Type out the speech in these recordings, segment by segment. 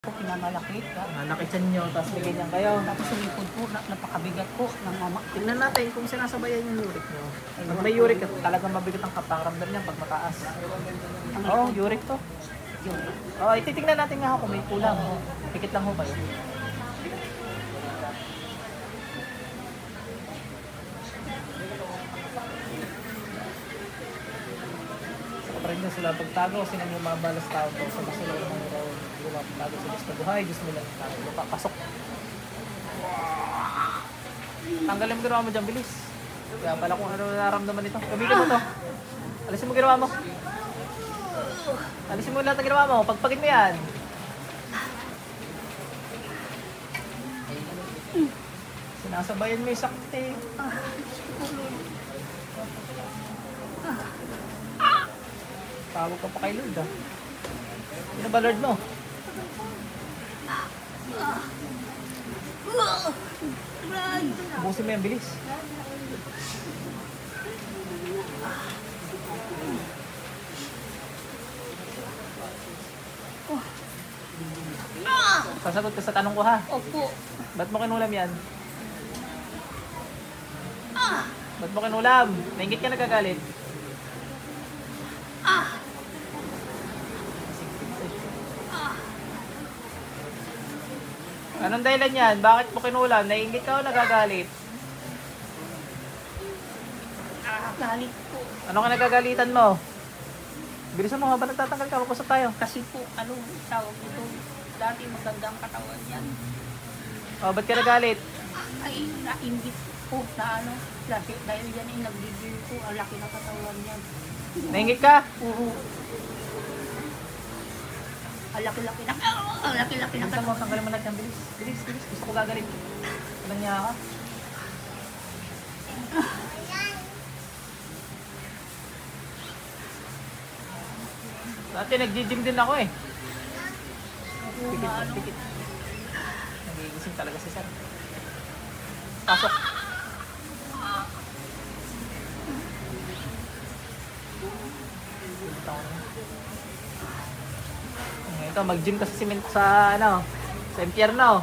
Pinamalaki ka. Malaki tiyan nyo, tapos bigay niyan kayo. Tapos sumipod po, napakabigat po ng mama. Tingnan natin kung sinasabayan yung uric nyo. Pag may uric, talagang mabigat ang kaparamdam niyan pag mataas. Oo, uric to. Oo, ititignan natin nga kung may kulang. Pikit lang ho kayo. Sa rin nyo sila pagtago, sino yung mabalas tao to sa basura ng mga pagtago sa gusto buhay, Diyos mo lang tayo. Pasok. Tanggalin mo ginawa mo dyan, bilis. Kaya pala kung ano nararamdaman nito. Gamitin mo to. Alisin mo ginawa mo. Alisin mo lahat ng ginawa mo. Pagpagin mo yan. Sinasabayan mo yung sakti. Tawag ka pa kay Lord ah. Sino ba Lord mo? Busin mo yung bilis. Sasagot ka sa tanong ko ha? Opo. Ba't mo kinulam yan? Ba't mo kinulam? Nainggit ka nagagalit? Anong dahilan yan? Bakit mo kinulam? Nainggit ka o nagagalit? Galit po. Ano ka nagagalitan mo? Bilisan mo habang nagtatanggal ka, mag-usap tayo. Kasi po, ano, tawag ito. Dati magandang katawan yan. O, ba't ka nagalit? Ay, nainggit po na ano. Dahil yan ay nagbibigay po. Ang laki ng katawan yan. Nainggit ka? Oo. Ang laki-laki na. Ang laki-laki na Bilisan mo, katawan. tanggalin mo lahat yan. Bilis, bilis, bilis. Gusto ko gagalit. Walang niya ka. Dati nag-gym din ako eh. Pikit, pikit. Nagigising talaga si Sir. Pasok. Ito, mag-gym kasi sa ano, sa impyerno.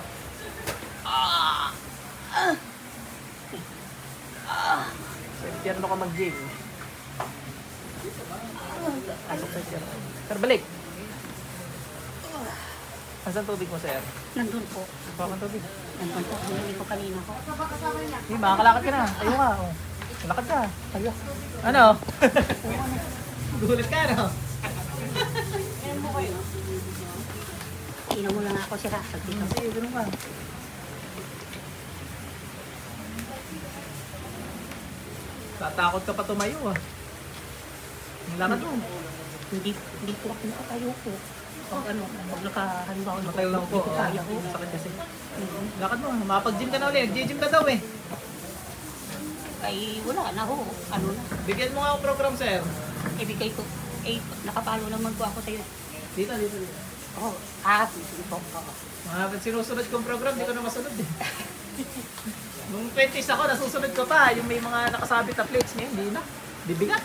Sa impyerno ka mag-gym. Pasok sa impyerno. Sir, balik. Asan tubig mo, Sir? Nandun po. Baka tubig. Nandun po. Hindi ko kanina po. Hindi, makakalakad ka na. Tayo ka. Oh. Lakad ka. Tayo. Ano? Gulat ka, no? Inom mo lang ako sila. Sige, ganun ka. Tatakot ka pa tumayo, ah. Lakad mo. Hindi po ako nakatayo po. Pag ano, pag nakahalimbawa na Matayo lang po. Hindi ko kaya po. Sakit kasi. Lakad mo. Mapag-gym ka na ulit. Nag-gym ka daw eh. Ay, wala na ho. Ano na. Bigyan mo nga ang program, Sir. Ibigay ko. Eh, nakapalo naman po ako sa'yo. Dito, dito, dito. Oo. Susunod po. Mga sinusunod kong program, di ko na masunod eh. Nung 20s ako, nasusunod ko pa. Yung may mga nakasabit na plates ngayon, hindi na. Bibigat.